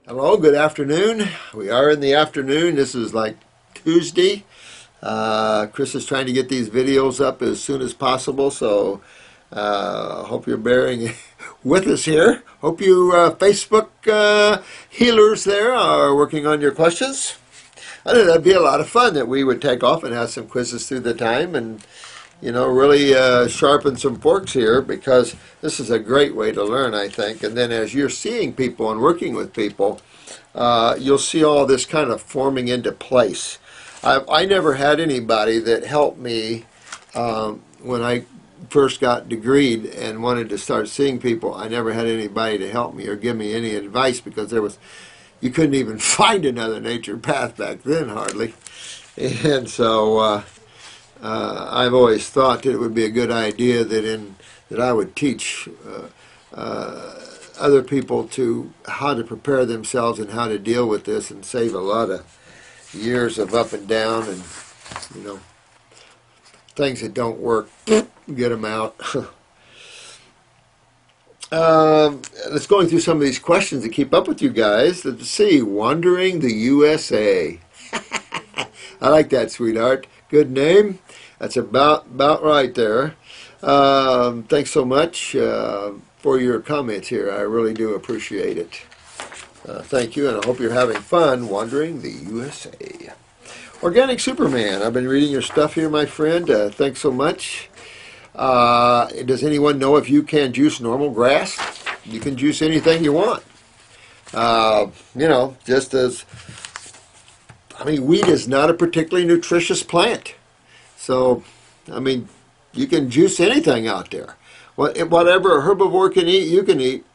Hello, good afternoon. We are in the afternoon. This is like Tuesday. Chris is trying to get these videos up as soon as possible, so hope you're bearing with us here. Hope you Facebook healers there are working on your questions. I think that'd be a lot of fun that we would take off and have some quizzes through the time and really sharpen some forks here, because this is a great way to learn, I think. And then as you're seeing people and working with people, you'll see all this kind of forming into place. I never had anybody that helped me when I first got degreed and wanted to start seeing people. I never had anybody to help me or give me any advice, because you couldn't even find another nature path back then, hardly. And so I've always thought that it would be a good idea that I would teach other people to how to prepare themselves and how to deal with this, and save a lot of years of up and down and things that don't work. Get them out. Let's going through some of these questions to keep up with you guys. Let's see. Wandering the USA. I like that, sweetheart. Good name. That's about right there. Thanks so much for your comments here. I really do appreciate it. Thank you, and I hope you're having fun wandering the USA. Organic Superman. I've been reading your stuff here, my friend. Thanks so much. Does anyone know if you can juice normal grass? You can juice anything you want. Just as... wheat is not a particularly nutritious plant. So, you can juice anything out there. Whatever a herbivore can eat, you can eat.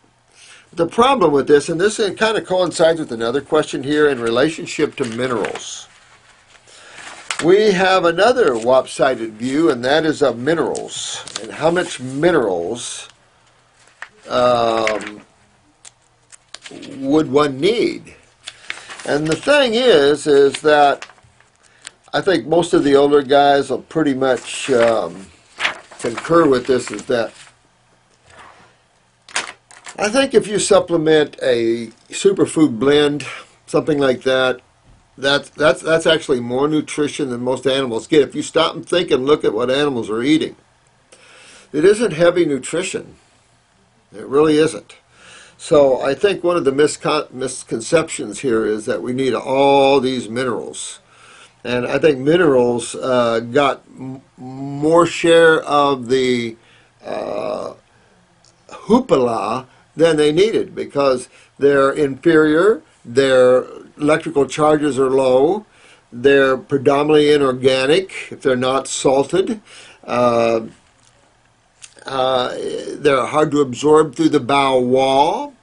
The problem with this, and this kind of coincides with another question here in relationship to minerals. We have another lopsided view, and that is of minerals, and how much minerals would one need. And the thing is that I think most of the older guys will pretty much concur with this, is that I think if you supplement a superfood blend, something like that, that's actually more nutrition than most animals get. If you stop and think and look at what animals are eating, it isn't heavy nutrition. It really isn't. So I think one of the misconceptions here is that we need all these minerals. And I think minerals got more share of the hoopla than they needed, because they're inferior, their electrical charges are low, they're predominantly inorganic if they're not salted. They're hard to absorb through the bowel wall.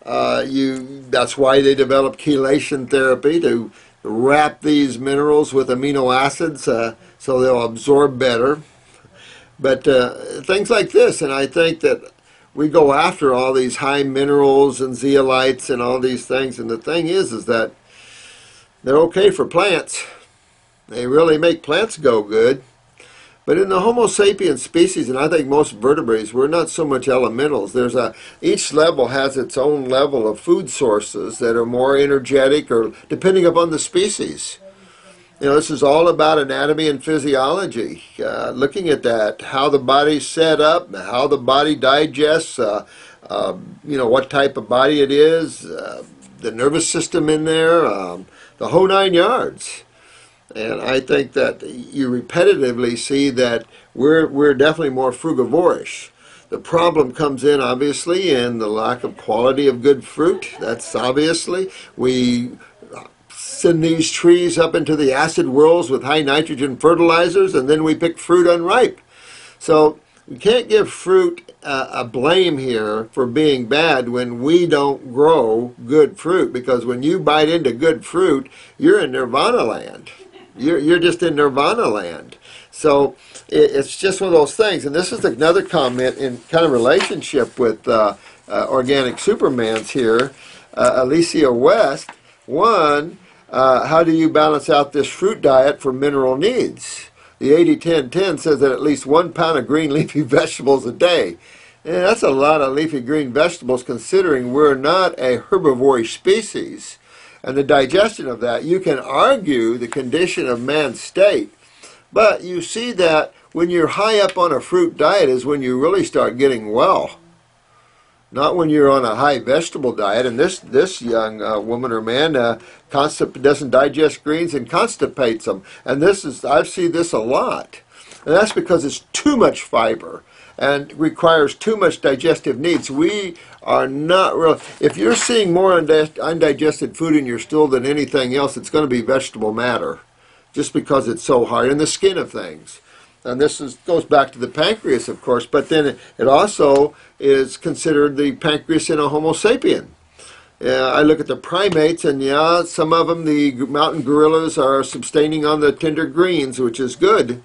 That's why they developed chelation therapy, to wrap these minerals with amino acids so they'll absorb better. But things like this, and I think that we go after all these high minerals and zeolites and all these things, and the thing is that they're okay for plants. They really make plants go good. But in the Homo sapiens species, and I think most vertebrates, we're not so much elementals. Each level has its own level of food sources that are more energetic, or depending upon the species. This is all about anatomy and physiology. Looking at that, how the body's set up, how the body digests, what type of body it is, the nervous system in there, the whole 9 yards. And I think that you repetitively see that we're definitely more frugivorish. The problem comes in, obviously, in the lack of quality of good fruit. That's obviously. We send these trees up into the acid worlds with high nitrogen fertilizers, and then we pick fruit unripe. So we can't give fruit a blame here for being bad when we don't grow good fruit, because when you bite into good fruit, you're in nirvana land. You're just in nirvana land. So it's just one of those things. And this is another comment in kind of relationship with Organic Supermans here. Alicia West. One, how do you balance out this fruit diet for mineral needs? The 80-10-10 says that at least 1 pound of green leafy vegetables a day. And that's a lot of leafy green vegetables considering we're not a herbivorous species. And the digestion of that, you can argue the condition of man's state. But you see that when you're high up on a fruit diet is when you really start getting well. Not when you're on a high vegetable diet. And this young woman or man doesn't digest greens and constipates them. And I've seen this a lot. And that's because it's too much fiber and requires too much digestive needs. We are not real. If you're seeing more undigested food in your stool than anything else, it's going to be vegetable matter, just because it's so hard in the skin of things. And goes back to the pancreas, of course, but then it also is considered the pancreas in a Homo sapien. I look at the primates, and yeah, some of them, the mountain gorillas, are sustaining on the tender greens, which is good.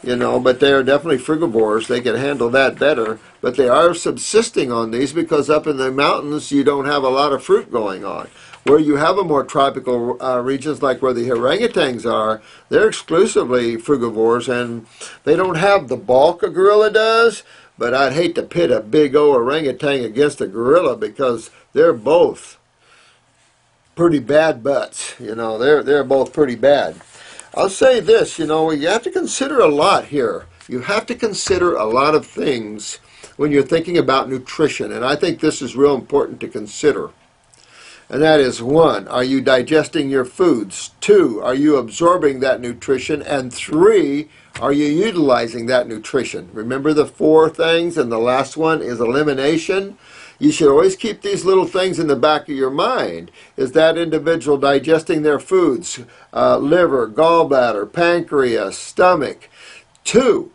But they are definitely frugivores. They can handle that better. But they are subsisting on these because up in the mountains you don't have a lot of fruit going on. Where you have a more tropical regions like where the orangutans are, they're exclusively frugivores, and they don't have the bulk a gorilla does. But I'd hate to pit a big old orangutan against a gorilla because they're both pretty bad butts. They're both pretty bad. I'll say this, you have to consider a lot here. You have to consider a lot of things when you're thinking about nutrition, and I think this is real important to consider. And that is, 1, are you digesting your foods? 2, are you absorbing that nutrition? And 3, are you utilizing that nutrition? Remember the 4 things, and the last one is elimination. You should always keep these little things in the back of your mind. Is that individual digesting their foods? Liver, gallbladder, pancreas, stomach. 2,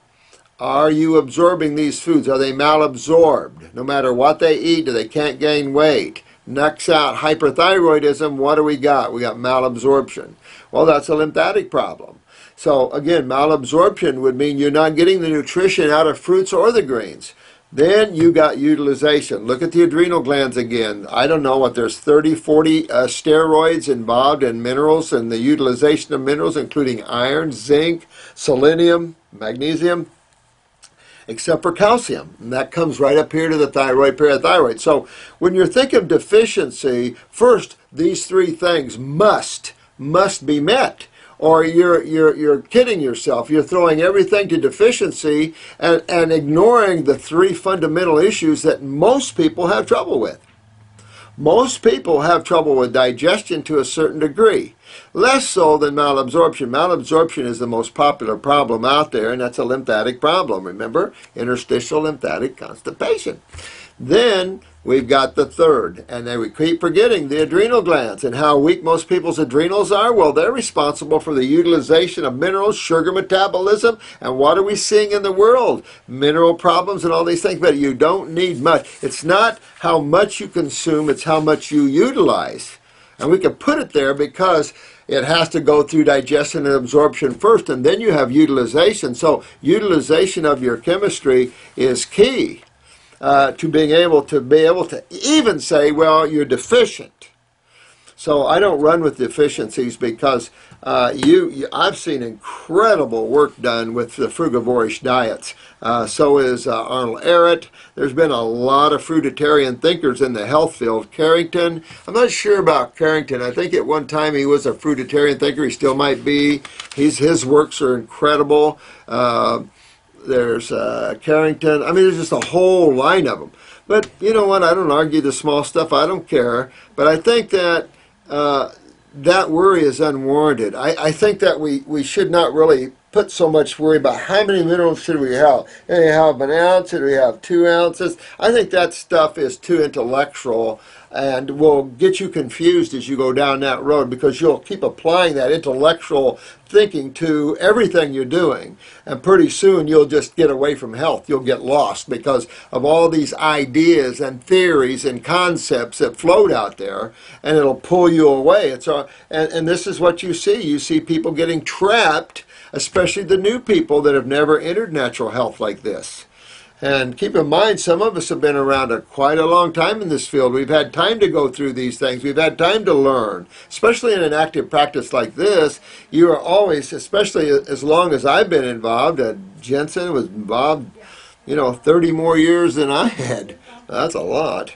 are you absorbing these foods? Are they malabsorbed? No matter what they eat, they can't gain weight. Knocks out hyperthyroidism. What do we got? We got malabsorption. Well, that's a lymphatic problem. So again, malabsorption would mean you're not getting the nutrition out of fruits or the greens. Then you got utilization. Look at the adrenal glands again. I don't know what, there's 30, 40 steroids involved in minerals and the utilization of minerals, including iron, zinc, selenium, magnesium, except for calcium. And that comes right up here to the thyroid, parathyroid. So when you're thinking deficiency, first, these 3 things must be met. Or you're kidding yourself. You're throwing everything to deficiency and ignoring the 3 fundamental issues that most people have trouble with. Most people have trouble with digestion to a certain degree. Less so than malabsorption. Malabsorption is the most popular problem out there, and that's a lymphatic problem. Remember? Interstitial lymphatic constipation. Then we've got the 3rd, and then we keep forgetting the adrenal glands and how weak most people's adrenals are. Well, they're responsible for the utilization of minerals, sugar metabolism, and what are we seeing in the world? Mineral problems and all these things, but you don't need much. It's not how much you consume, it's how much you utilize. And we can put it there because it has to go through digestion and absorption first, and then you have utilization. So utilization of your chemistry is key. To being able to even say, well, you're deficient. So I don't run with deficiencies because I've seen incredible work done with the frugivorish diets. So is Arnold Ehret. There's been a lot of fruitarian thinkers in the health field. Carrington, I'm not sure about Carrington. I think at one time he was a fruitarian thinker. He still might be. His works are incredible. There's Carrington. I mean, there's just a whole line of them. But you know what? I don't argue the small stuff. I don't care. But I think that that worry is unwarranted. I think that we should not really put so much worry about how many minerals should we have. Should we have an ounce? Should we have 2 ounces? I think that stuff is too intellectual and will get you confused as you go down that road because you'll keep applying that intellectual thinking to everything you're doing. And pretty soon you'll just get away from health. You'll get lost because of all these ideas and theories and concepts that float out there, and it'll pull you away. And this is what you see. You see people getting trapped, especially the new people that have never entered natural health like this. And keep in mind, some of us have been around quite a long time in this field. We've had time to go through these things. We've had time to learn. Especially in an active practice like this, you are always, especially as long as I've been involved, Jensen was involved, 30 more years than I had. That's a lot.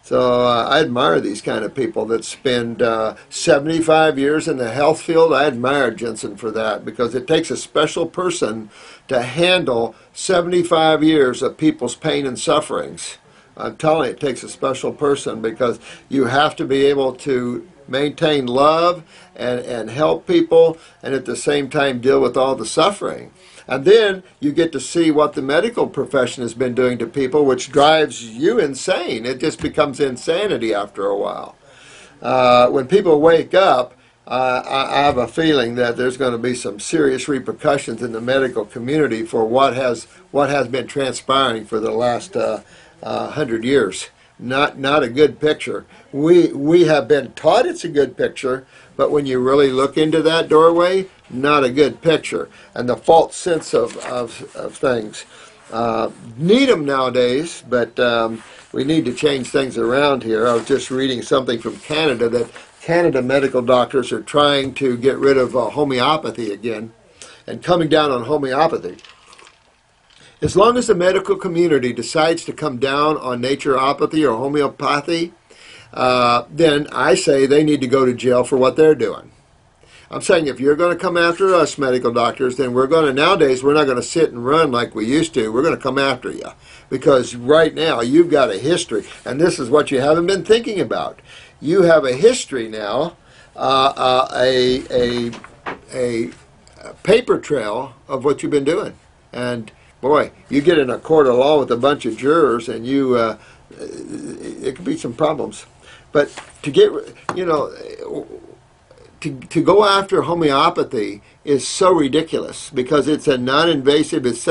So I admire these kind of people that spend 75 years in the health field. I admire Jensen for that, because it takes a special person to handle 75 years of people's pain and sufferings. I'm telling you, it takes a special person, because you have to be able to maintain love and help people, and at the same time deal with all the suffering. And then you get to see what the medical profession has been doing to people, which drives you insane. It just becomes insanity after a while. When people wake up, I have a feeling that there's going to be some serious repercussions in the medical community for what has been transpiring for the last 100 years. Not a good picture. We have been taught it's a good picture, but when you really look into that doorway, not a good picture. And the false sense of things. Need them nowadays, but we need to change things around here. I was just reading something from Canada, that Canada medical doctors are trying to get rid of homeopathy again, and coming down on homeopathy. As long as the medical community decides to come down on naturopathy or homeopathy, then I say they need to go to jail for what they're doing. I'm saying if you're going to come after us medical doctors, then nowadays we're not going to sit and run like we used to. We're going to come after you, because right now you've got a history, and this is what you haven't been thinking about. You have a history now, a paper trail of what you've been doing. And boy, you get in a court of law with a bunch of jurors, and it could be some problems. But to get, to go after homeopathy is so ridiculous, because it's a non-invasive. It's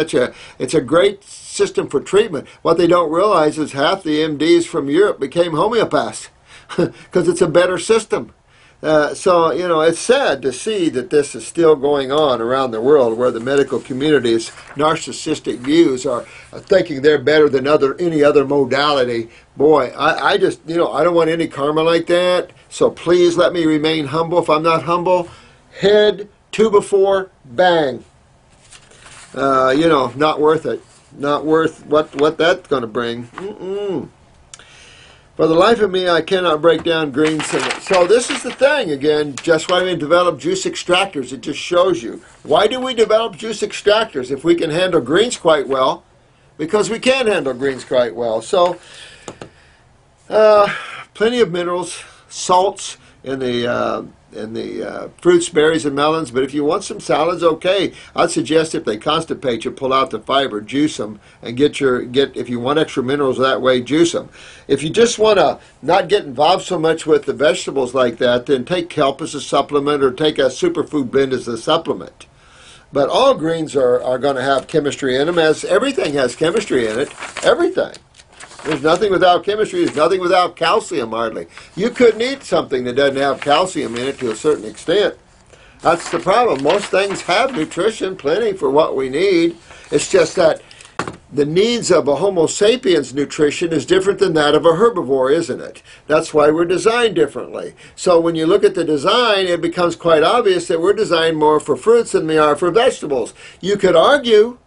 a great system for treatment. What they don't realize is half the MDs from Europe became homeopaths because it's a better system. So, it's sad to see that this is still going on around the world, where the medical community's narcissistic views are thinking they're better than any other modality. Boy, I just, I don't want any karma like that. So please let me remain humble. If I'm not humble, head, two before, bang. Not worth it. Not worth what that's going to bring. For the life of me, I cannot break down greens. So this is the thing, again, just why we develop juice extractors. It just shows you. Why do we develop juice extractors if we can handle greens quite well? Because we can handle greens quite well. So, plenty of minerals, salts in the fruits, berries, and melons. But if you want some salads, okay. I'd suggest if they constipate you, pull out the fiber, juice them, and if you want extra minerals that way, juice them. If you just want to not get involved so much with the vegetables like that, then take kelp as a supplement, or take a superfood blend as a supplement. But all greens are going to have chemistry in them, as everything has chemistry in it. Everything. There's nothing without chemistry. There's nothing without calcium, hardly. You couldn't eat something that doesn't have calcium in it to a certain extent. That's the problem. Most things have nutrition, plenty for what we need. It's just that the needs of a Homo sapiens nutrition is different than that of a herbivore, isn't it? That's why we're designed differently. So when you look at the design, it becomes quite obvious that we're designed more for fruits than we are for vegetables. You could argue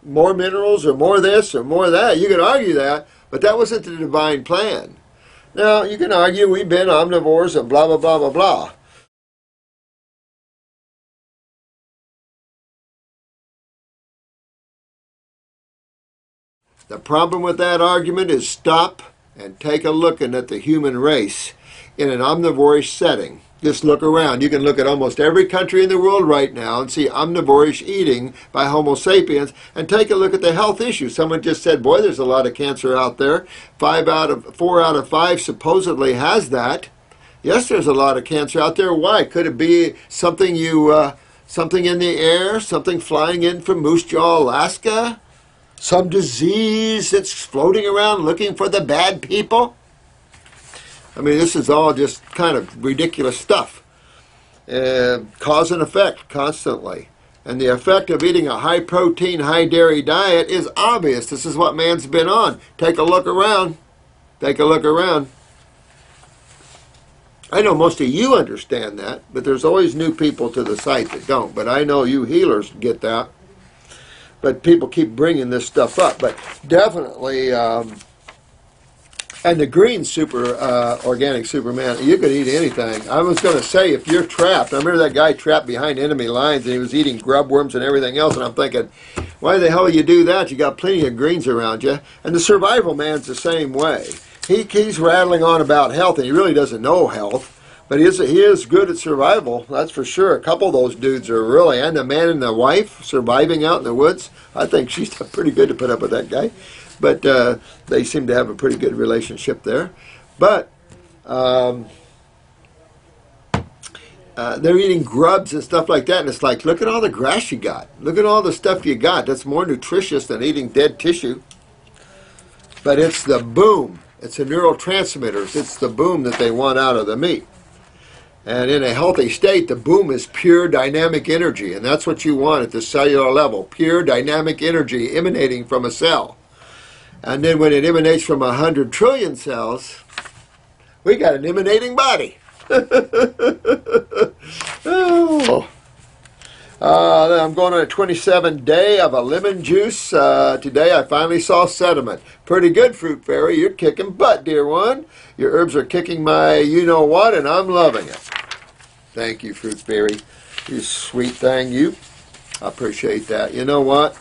more minerals or more this or more that. You could argue that. But that wasn't the divine plan. Now, you can argue we've been omnivores and blah, blah, blah, blah, blah. The problem with that argument is stop and take a look at the human race in an omnivorish setting. Just look around. You can look at almost every country in the world right now and see omnivorish eating by Homo sapiens, and take a look at the health issues. Someone just said, boy, there's a lot of cancer out there. 4 out of 5 supposedly has that. Yes, there's a lot of cancer out there. Why? Could it be something something in the air, something flying in from Moose Jaw, Alaska? Some disease that's floating around looking for the bad people? I mean, this is all just kind of ridiculous stuff. Cause and effect constantly. And the effect of eating a high-protein, high-dairy diet is obvious. This is what man's been on. Take a look around. Take a look around. I know most of you understand that, but there's always new people to the site that don't. But I know you healers get that. but people keep bringing this stuff up. But definitely, and the green organic Superman, you could eat anything. I was going to say, if you're trapped, I remember that guy trapped behind enemy lines and he was eating grub worms and everything else, and I'm thinking, why the hell you do that? You got plenty of greens around you. And the survival man's the same way. He's rattling on about health, and he really doesn't know health. But he is good at survival, that's for sure. A couple of those dudes are really, and the man and the wife surviving out in the woods, I think she's pretty good to put up with that guy. But they seem to have a pretty good relationship there. But they're eating grubs and stuff like that, and it's like, look at all the grass you got. Look at all the stuff you got. That's more nutritious than eating dead tissue. But it's the boom. It's the neurotransmitters. It's the boom that they want out of the meat. And in a healthy state, the boom is pure dynamic energy, and that's what you want at the cellular level, pure dynamic energy emanating from a cell. And then when it emanates from 100 trillion cells, we got an emanating body. Oh. I'm going on a 27 day of a lemon juice. Today I finally saw sediment. Pretty good, Fruit Fairy. You're kicking butt, dear one. Your herbs are kicking my you-know-what, and I'm loving it. Thank you, Fruit Fairy. You sweet thing, you. I appreciate that. You know what?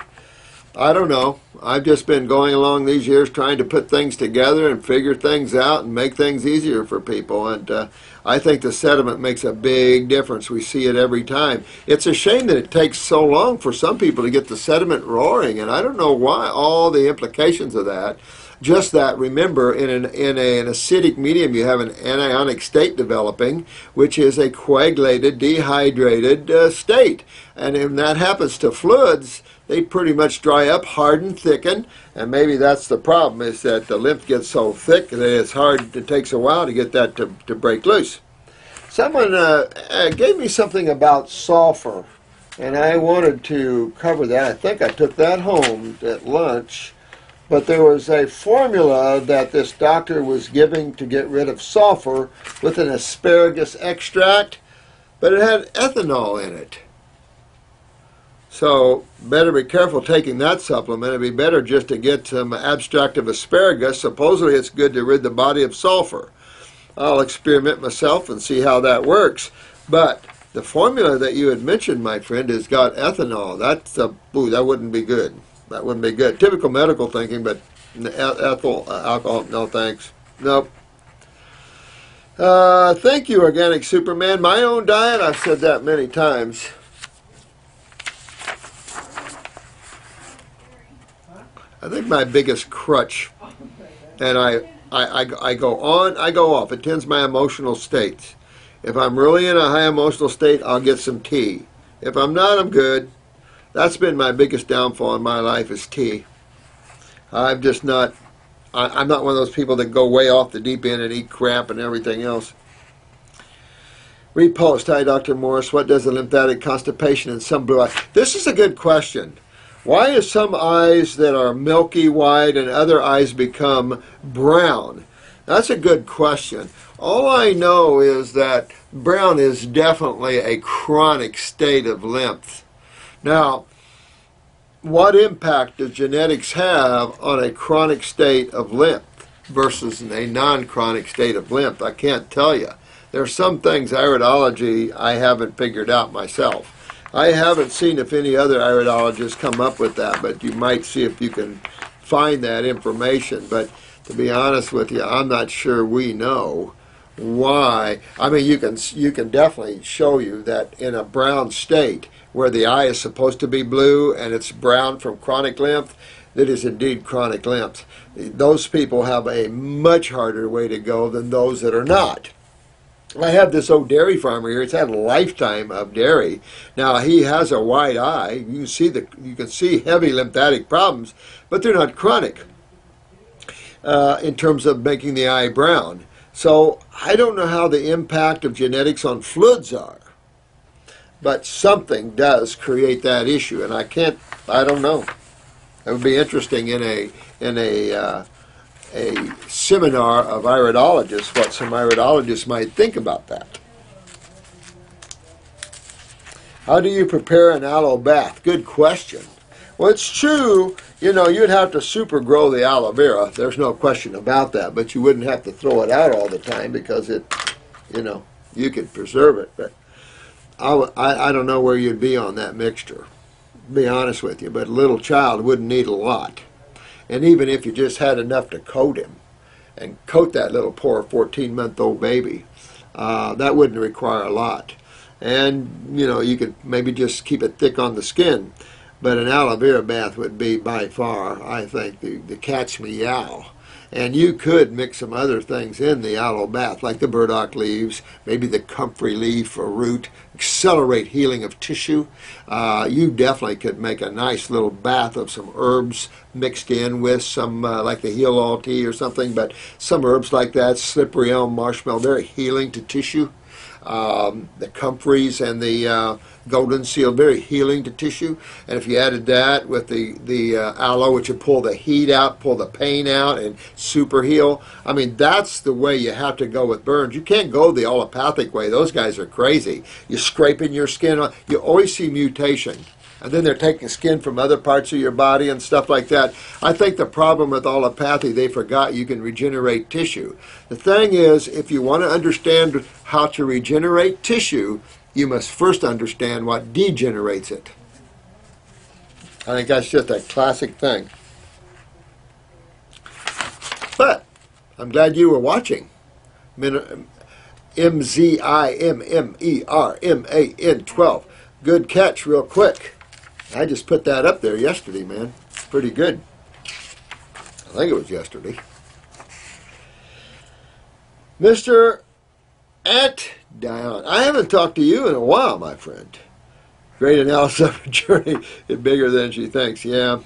I don't know. I've just been going along these years trying to put things together and figure things out and make things easier for people. And I think the sediment makes a big difference. We see it every time. It's a shame that it takes so long for some people to get the sediment roaring. And I don't know why, all the implications of that. Just that, remember, in an acidic medium, you have an anionic state developing, which is a coagulated, dehydrated state. And when that happens to fluids, they pretty much dry up, harden, thicken, and maybe that's the problem, is that the lymph gets so thick that it's hard, it takes a while to get that to break loose. Someone gave me something about sulfur, and I wanted to cover that. I think I took that home at lunch. But there was a formula that this doctor was giving to get rid of sulfur with an asparagus extract, but it had ethanol in it. So better be careful taking that supplement. It'd be better just to get some abstract of asparagus. Supposedly it's good to rid the body of sulfur. I'll experiment myself and see how that works. But the formula that you had mentioned, my friend, has got ethanol. That wouldn't be good. That wouldn't be good. Typical medical thinking, but alcohol, no thanks. Nope. Thank you, Organic Superman. My own diet, I've said that many times. I think my biggest crutch, and I go on, I go off. It tends my emotional states. If I'm really in a high emotional state, I'll get some tea. If I'm not, I'm good. That's been my biggest downfall in my life, is tea. I'm just not, I'm not one of those people that go way off the deep end and eat crap and everything else. Repost. Hi, Dr. Morris. What does the lymphatic constipation in some blue eyes? This is a good question. Why is some eyes that are milky white and other eyes become brown? That's a good question. All I know is that brown is definitely a chronic state of lymph. Now, what impact does genetics have on a chronic state of lymph versus a non-chronic state of lymph? I can't tell you. There are some things, iridology, I haven't figured out myself. I haven't seen if any other iridologists come up with that, but you might see if you can find that information. But to be honest with you, I'm not sure we know why. I mean, you can definitely show you that in a brown state, where the eye is supposed to be blue and it's brown from chronic lymph, that is indeed chronic lymph. Those people have a much harder way to go than those that are not. I have this old dairy farmer here. He's had a lifetime of dairy. Now he has a white eye. You can see heavy lymphatic problems, but they're not chronic in terms of making the eye brown. So I don't know how the impact of genetics on fluids are. But something does create that issue, and I don't know. It would be interesting in a seminar of iridologists, what some iridologists might think about that. How do you prepare an aloe bath? Good question. Well, it's true. You know, you'd have to super grow the aloe vera. There's no question about that. But you wouldn't have to throw it out all the time because it, you know, you could preserve it. But I don't know where you'd be on that mixture, to be honest with you. But a little child wouldn't need a lot. And even if you just had enough to coat him and coat that little poor 14-month-old baby, that wouldn't require a lot. And, you know, you could maybe just keep it thick on the skin. But an aloe vera bath would be by far, I think, the cat's meow. And you could mix some other things in the aloe bath, like the burdock leaves, maybe the comfrey leaf or root, accelerate healing of tissue. You definitely could make a nice little bath of some herbs mixed in with some, like the heal all tea or something, but some herbs like that, slippery elm, marshmallow, very healing to tissue. The comfreys and the golden seal, very healing to tissue. And if you added that with the aloe, which would pull the heat out, pull the pain out, and super heal. I mean, that's the way you have to go with burns. You can't go the allopathic way. Those guys are crazy. You're scraping your skin. You always see mutation. And then they're taking skin from other parts of your body and stuff like that. I think the problem with allopathy, they forgot you can regenerate tissue. The thing is, if you want to understand how to regenerate tissue, you must first understand what degenerates it. I think that's just a classic thing. But I'm glad you were watching. MZIMMERMAN 12. Good catch real quick. I just put that up there yesterday, man. Pretty good. I think it was yesterday. Mr. Ant Dion, I haven't talked to you in a while, my friend. Great analysis of her journey is bigger than she thinks. Yeah.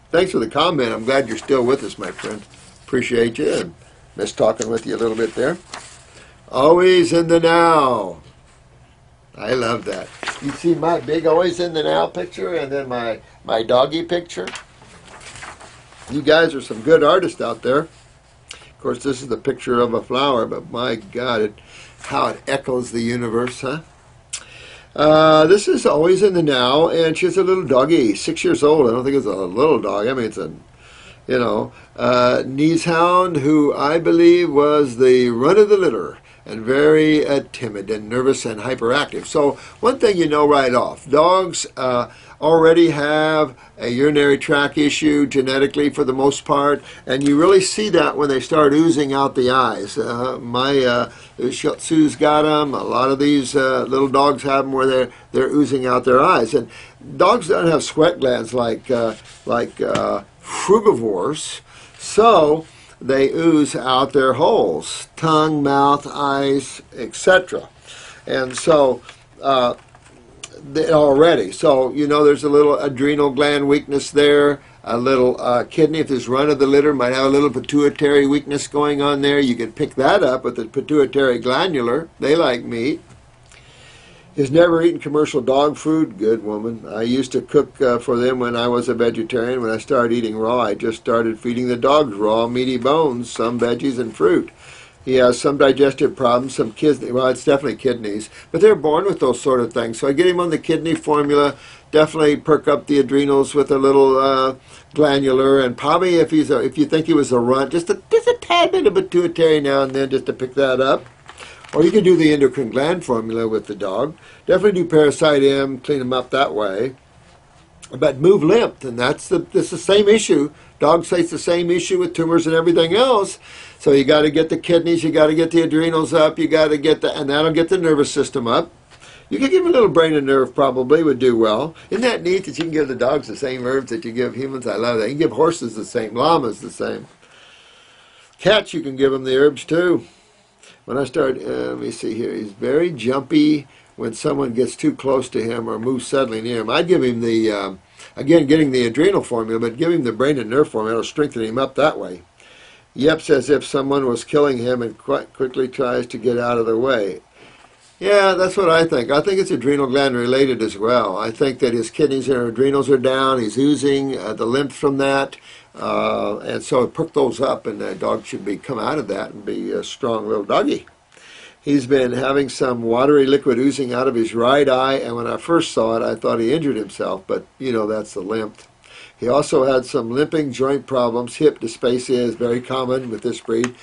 Thanks for the comment. I'm glad you're still with us, my friend. Appreciate you and miss talking with you a little bit there. Always in the now. I love that. You see my big always in the now picture and then my doggy picture? You guys are some good artists out there. Of course, this is the picture of a flower, but my God, how it echoes the universe, huh? This is always in the now, and she's a little doggy, 6 years old. I don't think it's a little dog. I mean, it's a, Neeshound, who I believe was the run of the litter, and very timid and nervous and hyperactive. So one thing you know right off, dogs already have a urinary tract issue genetically for the most part, and you really see that when they start oozing out the eyes. My Shih Tzu's got them. A lot of these little dogs have them where they're oozing out their eyes. And dogs don't have sweat glands like frugivores, so they ooze out their holes, tongue, mouth, eyes, etc. And so already, so there's a little adrenal gland weakness there, a little kidney, if there's run of the litter, might have a little pituitary weakness going on there. You can pick that up with the pituitary glandular. They like meat. Has never eaten commercial dog food. Good woman. I used to cook for them when I was a vegetarian. When I started eating raw, I just started feeding the dogs raw, meaty bones, some veggies and fruit. He has some digestive problems, some kidney. Well, it's definitely kidneys, but they're born with those sort of things. So I get him on the kidney formula. Definitely perk up the adrenals with a little glandular, and probably if you think he was a runt, just a tad bit of pituitary now and then, just to pick that up. Or you can do the endocrine gland formula with the dog. Definitely do Parasite M, clean them up that way. But move lymph, and that's the same issue. Dogs face the same issue with tumors and everything else. So you got to get the kidneys, you got to get the adrenals up, you got to get and that'll get the nervous system up. You can give a little brain and nerve, probably would do well. Isn't that neat that you can give the dogs the same herbs that you give humans? I love that. You can give horses the same, llamas the same. Cats, you can give them the herbs too. When I start, let me see here, he's very jumpy when someone gets too close to him or moves suddenly near him. I'd give him the, again, getting the adrenal formula, but give him the brain and nerve formula. It'll strengthen him up that way. Yeps as if someone was killing him and quite quickly tries to get out of the way. Yeah, that's what I think. I think it's adrenal gland related as well. I think that his kidneys and adrenals are down. He's oozing the lymph from that. And so perk those up, and the dog should come out of that and be a strong little doggy. He's been having some watery liquid oozing out of his right eye, and when I first saw it, I thought he injured himself, but you know, that's the lymph. He also had some limping joint problems. Hip dysplasia is very common with this breed.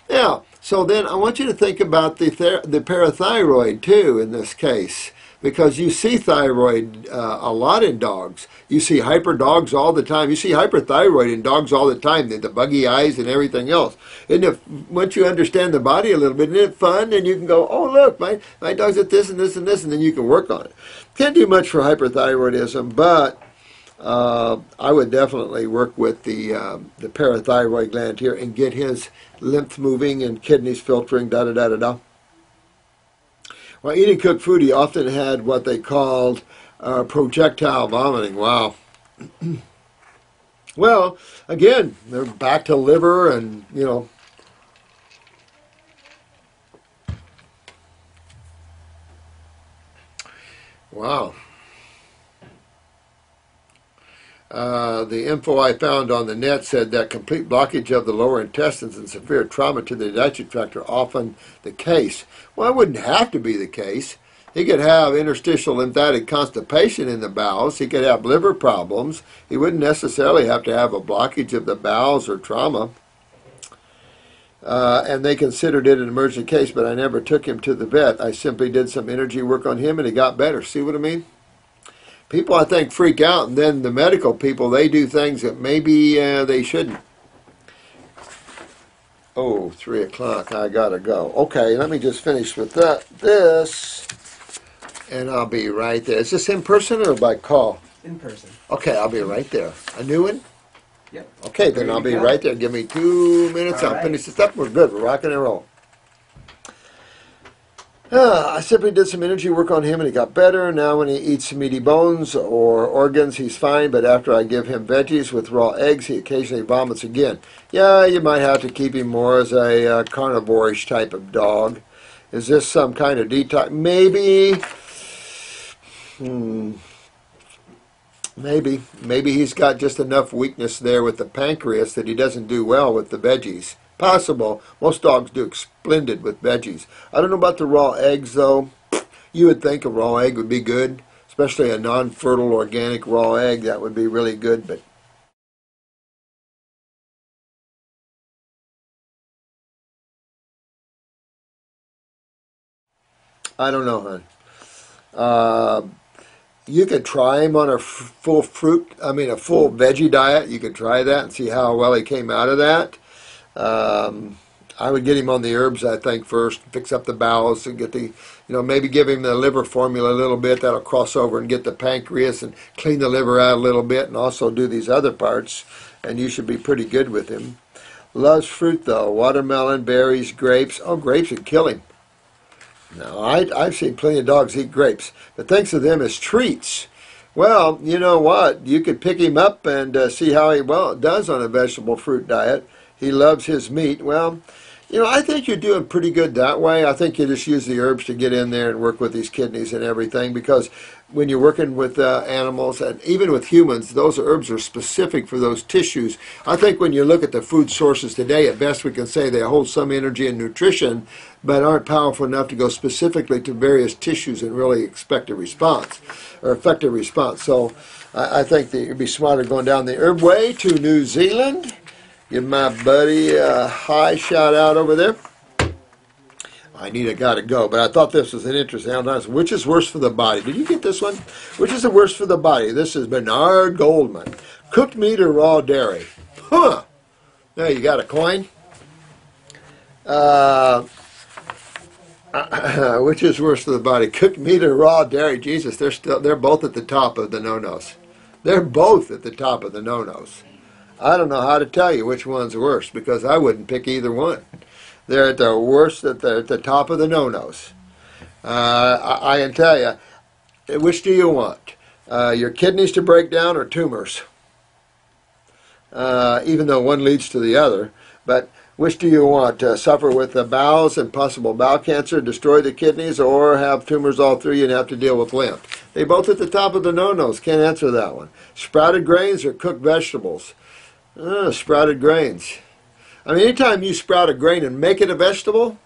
Now, so then I want you to think about the parathyroid too in this case, because you see thyroid a lot in dogs. You see hyper dogs all the time. You see hyperthyroid in dogs all the time, the buggy eyes and everything else. And if once you understand the body a little bit, isn't it fun? And you can go, oh look, my dog's at this and this and this, and then you can work on it. Can't do much for hyperthyroidism, but I would definitely work with the parathyroid gland here and get his lymph moving and kidneys filtering, da-da-da-da-da. While eating cooked food, he often had what they called projectile vomiting. Wow. Well, again, they're back to liver and, you know. Wow. The info I found on the net said that complete blockage of the lower intestines and severe trauma to the digestive tract are often the case. Well, it wouldn't have to be the case. He could have interstitial lymphatic constipation in the bowels. He could have liver problems. He wouldn't necessarily have to have a blockage of the bowels or trauma. And they considered it an emergency case, but I never took him to the vet. I simply did some energy work on him and he got better. See what I mean? People, I think, freak out, and then the medical people, they do things that maybe they shouldn't. Oh, 3 o'clock, I gotta go. Okay, let me just finish with this, and I'll be right there. Is this in person or by call? In person. Okay, I'll be right there. A new one? Yep. Okay, then I'll be right there. Give me 2 minutes. I'll finish this up. We're good. We're rocking and rolling. I simply did some energy work on him and he got better. Now when he eats meaty bones or organs, he's fine. But after I give him veggies with raw eggs, he occasionally vomits again. Yeah, you might have to keep him more as a carnivore-ish type of dog. Is this some kind of detox? Maybe. Maybe he's got just enough weakness there with the pancreas that he doesn't do well with the veggies. Possible. Most dogs do splendid with veggies. I don't know about the raw eggs, though. You would think a raw egg would be good, especially a non-fertile organic raw egg. That would be really good, but I don't know, hon. You could try him on a full veggie diet. You could try that and see how well he came out of that. I would get him on the herbs, I think, first, fix up the bowels and get the, maybe give him the liver formula a little bit. That'll cross over and get the pancreas and clean the liver out a little bit and also do these other parts, and you should be pretty good with him. Loves fruit, though. Watermelon, berries, grapes. Oh, grapes would kill him. Now, I've seen plenty of dogs eat grapes, but thinks of them as treats. Well, you know what? You could pick him up and see how he does on a vegetable fruit diet. He loves his meat. Well, I think you're doing pretty good that way. I think you just use the herbs to get in there and work with these kidneys and everything, because when you're working with animals and even with humans, those herbs are specific for those tissues. I think when you look at the food sources today, at best we can say they hold some energy and nutrition, but aren't powerful enough to go specifically to various tissues and really expect a response or affect a response. So I think that you'd be smarter going down the herb way to New Zealand. Give my buddy a high shout out over there. I gotta go, but I thought this was an interesting analysis. Which is worse for the body? Did you get this one? Which is the worst for the body? This is Bernard Goldman. Cooked meat or raw dairy? Huh. Now you got a coin? Which is worse for the body? Cooked meat or raw dairy? Jesus, they're both at the top of the no-nos. They're both at the top of the no-nos. I don't know how to tell you which one's worse, because I wouldn't pick either one. They're at the worst, at the top of the no-nos. I can tell you, which do you want? Your kidneys to break down or tumors? Even though one leads to the other. But which do you want? Suffer with the bowels and possible bowel cancer, destroy the kidneys, or have tumors all through you and have to deal with lymph? They both at the top of the no-nos. Can't answer that one. Sprouted grains or cooked vegetables? Sprouted grains. I mean, anytime you sprout a grain and make it a vegetable,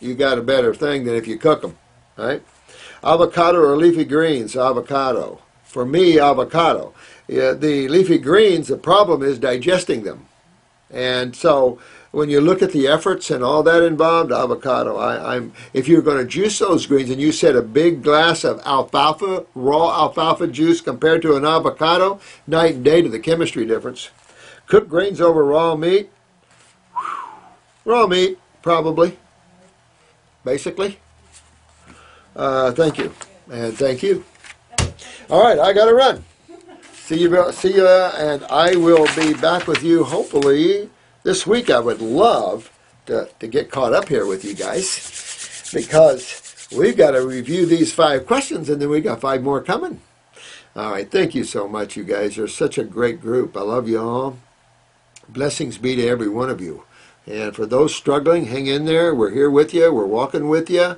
you got a better thing than if you cook them, right? Avocado or leafy greens? Avocado. For me, avocado. Yeah, the leafy greens, the problem is digesting them. And so when you look at the efforts and all that involved, avocado. If you're going to juice those greens and you said a big glass of alfalfa, raw alfalfa juice compared to an avocado, night and day to the chemistry difference. Cooked grains over raw meat? Raw meat, probably, basically. Thank you, and thank you. All right, I got to run. See you, and I will be back with you hopefully this week. I would love to get caught up here with you guys because we've got to review these 5 questions, and then we got 5 more coming. All right, thank you so much, you guys. You're such a great group. I love you all. Blessings be to every one of you. And for those struggling, hang in there. We're here with you. We're walking with you.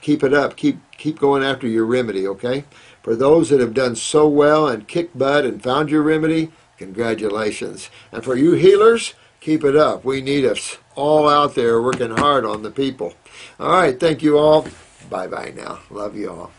Keep it up. Keep going after your remedy, okay? For those that have done so well and kicked butt and found your remedy, congratulations. And for you healers, keep it up. We need us all out there working hard on the people. All right, thank you all. Bye-bye now. Love you all.